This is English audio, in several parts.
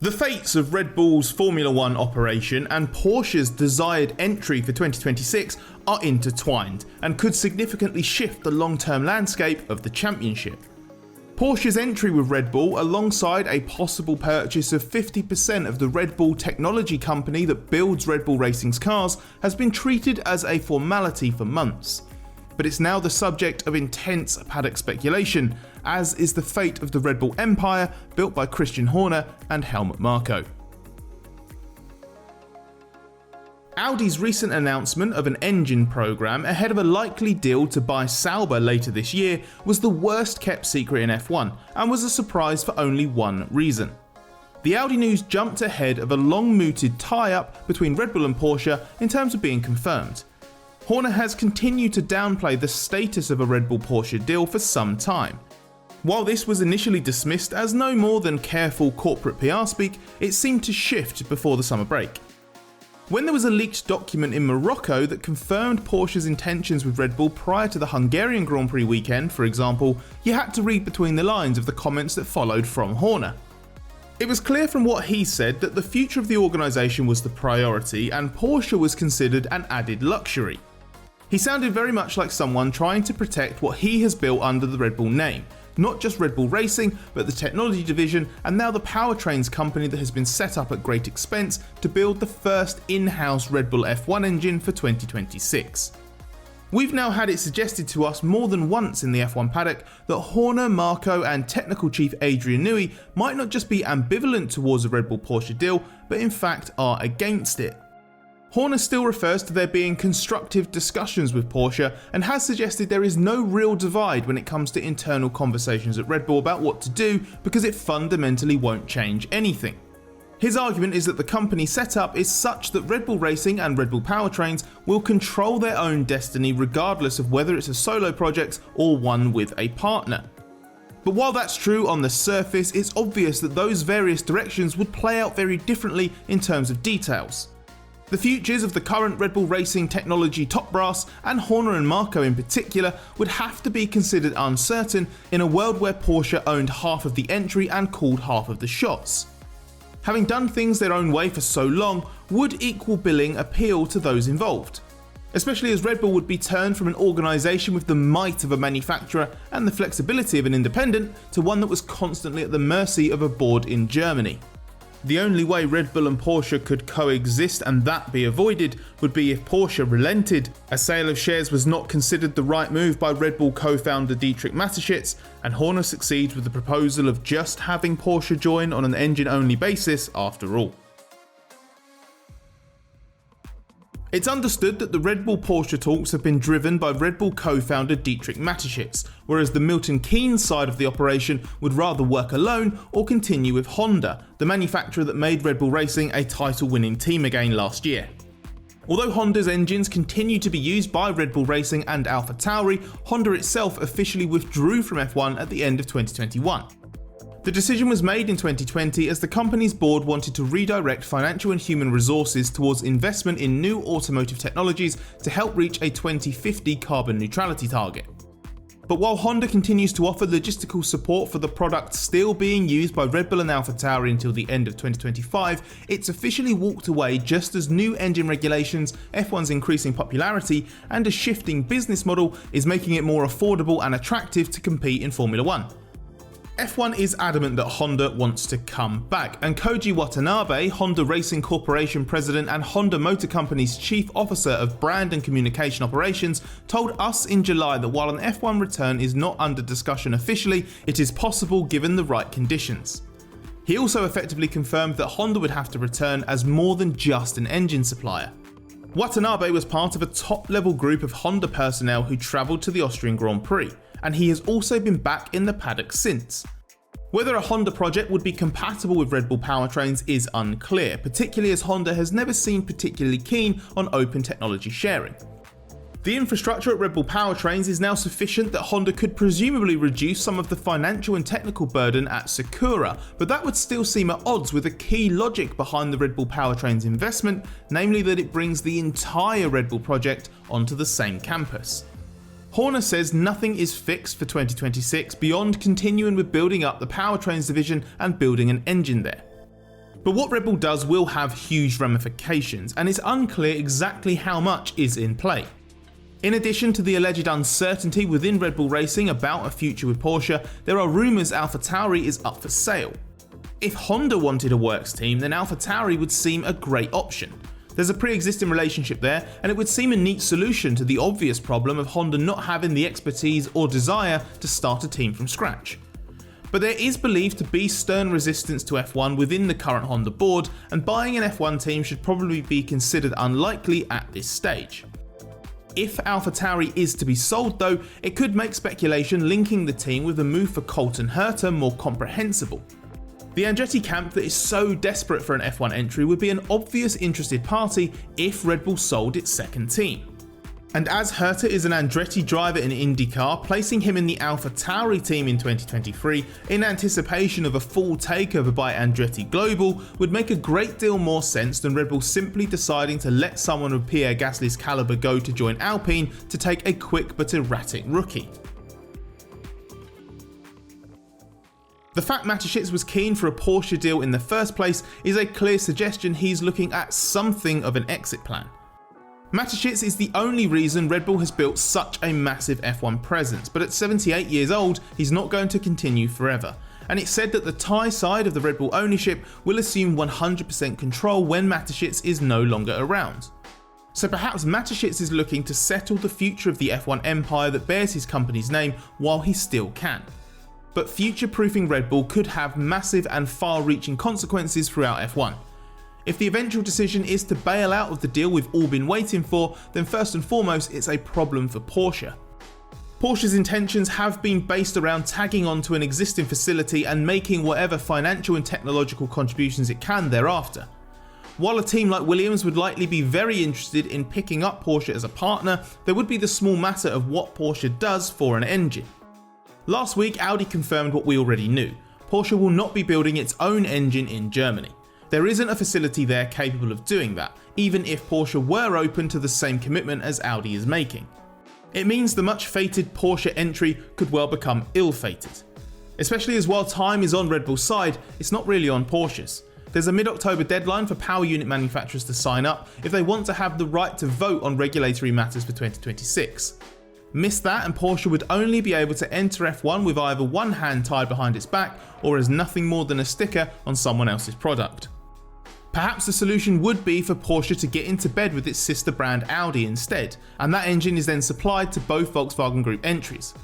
The fates of Red Bull's Formula 1 operation and Porsche's desired entry for 2026 are intertwined and could significantly shift the long-term landscape of the championship. Porsche's entry with Red Bull, alongside a possible purchase of 50% of the Red Bull technology company that builds Red Bull Racing's cars, has been treated as a formality for months. But it's now the subject of intense paddock speculation, as is the fate of the Red Bull empire built by Christian Horner and Helmut Marko. Audi's recent announcement of an engine program ahead of a likely deal to buy Sauber later this year was the worst kept secret in F1 and was a surprise for only one reason. The Audi news jumped ahead of a long-mooted tie-up between Red Bull and Porsche in terms of being confirmed. Horner has continued to downplay the status of a Red Bull-Porsche deal for some time. While this was initially dismissed as no more than careful corporate PR speak, it seemed to shift before the summer break. When there was a leaked document in Morocco that confirmed Porsche's intentions with Red Bull prior to the Hungarian Grand Prix weekend, for example, you had to read between the lines of the comments that followed from Horner. It was clear from what he said that the future of the organisation was the priority and Porsche was considered an added luxury. He sounded very much like someone trying to protect what he has built under the Red Bull name, not just Red Bull Racing, but the technology division and now the powertrains company that has been set up at great expense to build the first in-house Red Bull F1 engine for 2026. We've now had it suggested to us more than once in the F1 paddock that Horner, Marko and technical chief Adrian Newey might not just be ambivalent towards a Red Bull Porsche deal, but in fact are against it. Horner still refers to there being constructive discussions with Porsche and has suggested there is no real divide when it comes to internal conversations at Red Bull about what to do because it fundamentally won't change anything. His argument is that the company setup is such that Red Bull Racing and Red Bull Powertrains will control their own destiny regardless of whether it's a solo project or one with a partner. But while that's true on the surface, it's obvious that those various directions would play out very differently in terms of details. The futures of the current Red Bull Racing technology top brass, and Horner and Marko in particular, would have to be considered uncertain in a world where Porsche owned half of the entry and called half of the shots. Having done things their own way for so long, would equal billing appeal to those involved? Especially as Red Bull would be turned from an organisation with the might of a manufacturer and the flexibility of an independent to one that was constantly at the mercy of a board in Germany. The only way Red Bull and Porsche could coexist and that be avoided would be if Porsche relented. A sale of shares was not considered the right move by Red Bull co-founder Dietrich Mateschitz, and Horner succeeds with the proposal of just having Porsche join on an engine-only basis after all. It's understood that the Red Bull Porsche talks have been driven by Red Bull co-founder Dietrich Mateschitz, whereas the Milton Keynes side of the operation would rather work alone or continue with Honda, the manufacturer that made Red Bull Racing a title-winning team again last year. Although Honda's engines continue to be used by Red Bull Racing and AlphaTauri, Honda itself officially withdrew from F1 at the end of 2021. The decision was made in 2020 as the company's board wanted to redirect financial and human resources towards investment in new automotive technologies to help reach a 2050 carbon neutrality target. But while Honda continues to offer logistical support for the product still being used by Red Bull and AlphaTauri until the end of 2025, it's officially walked away just as new engine regulations, F1's increasing popularity, and a shifting business model is making it more affordable and attractive to compete in Formula 1. F1 is adamant that Honda wants to come back, and Koji Watanabe, Honda Racing Corporation President and Honda Motor Company's Chief Officer of Brand and Communication Operations, told us in July that while an F1 return is not under discussion officially, it is possible given the right conditions. He also effectively confirmed that Honda would have to return as more than just an engine supplier. Watanabe was part of a top-level group of Honda personnel who travelled to the Austrian Grand Prix, and he has also been back in the paddock since. Whether a Honda project would be compatible with Red Bull powertrains is unclear, particularly as Honda has never seemed particularly keen on open technology sharing. The infrastructure at Red Bull powertrains is now sufficient that Honda could presumably reduce some of the financial and technical burden at Sakura, but that would still seem at odds with a key logic behind the Red Bull powertrains investment, namely that it brings the entire Red Bull project onto the same campus. Horner says nothing is fixed for 2026 beyond continuing with building up the powertrains division and building an engine there. But what Red Bull does will have huge ramifications, and it's unclear exactly how much is in play. In addition to the alleged uncertainty within Red Bull Racing about a future with Porsche, there are rumours AlphaTauri is up for sale. If Honda wanted a works team, then AlphaTauri would seem a great option. There's a pre-existing relationship there, and it would seem a neat solution to the obvious problem of Honda not having the expertise or desire to start a team from scratch. But there is believed to be stern resistance to F1 within the current Honda board, and buying an F1 team should probably be considered unlikely at this stage. If AlphaTauri is to be sold though, it could make speculation linking the team with a move for Colton Herta more comprehensible. The Andretti camp that is so desperate for an F1 entry would be an obvious interested party if Red Bull sold its second team. And as Herta is an Andretti driver in IndyCar, placing him in the AlphaTauri team in 2023 in anticipation of a full takeover by Andretti Global would make a great deal more sense than Red Bull simply deciding to let someone of Pierre Gasly's caliber go to join Alpine to take a quick but erratic rookie. The fact Mateschitz was keen for a Porsche deal in the first place is a clear suggestion he's looking at something of an exit plan. Mateschitz is the only reason Red Bull has built such a massive F1 presence, but at 78 years old, he's not going to continue forever. And it's said that the Thai side of the Red Bull ownership will assume 100% control when Mateschitz is no longer around. So perhaps Mateschitz is looking to settle the future of the F1 empire that bears his company's name while he still can. But future-proofing Red Bull could have massive and far-reaching consequences throughout F1. If the eventual decision is to bail out of the deal we've all been waiting for, then first and foremost it's a problem for Porsche. Porsche's intentions have been based around tagging on to an existing facility and making whatever financial and technological contributions it can thereafter. While a team like Williams would likely be very interested in picking up Porsche as a partner, there would be the small matter of what Porsche does for an engine. Last week Audi confirmed what we already knew. Porsche will not be building its own engine in Germany. There isn't a facility there capable of doing that, even if Porsche were open to the same commitment as Audi is making. It means the much fated Porsche entry could well become ill-fated. Especially as while time is on Red Bull's side, it's not really on Porsche's. There's a mid-October deadline for power unit manufacturers to sign up if they want to have the right to vote on regulatory matters for 2026. Miss that and Porsche would only be able to enter F1 with either one hand tied behind its back or as nothing more than a sticker on someone else's product. Perhaps the solution would be for Porsche to get into bed with its sister brand Audi instead, and that engine is then supplied to both Volkswagen Group entries.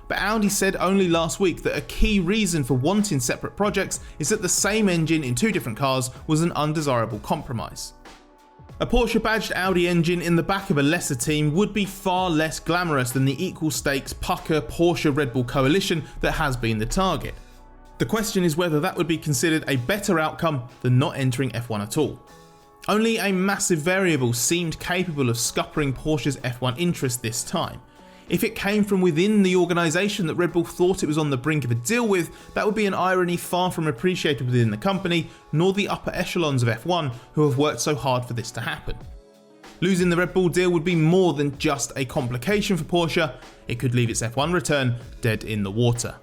But Audi said only last week that a key reason for wanting separate projects is that the same engine in two different cars was an undesirable compromise. A Porsche badged Audi engine in the back of a lesser team would be far less glamorous than the equal stakes pucker Porsche Red Bull coalition that has been the target. The question is whether that would be considered a better outcome than not entering F1 at all. Only a massive variable seemed capable of scuppering Porsche's F1 interest this time. If it came from within the organisation that Red Bull thought it was on the brink of a deal with, that would be an irony far from appreciated within the company, nor the upper echelons of F1 who have worked so hard for this to happen. Losing the Red Bull deal would be more than just a complication for Porsche, it could leave its F1 return dead in the water.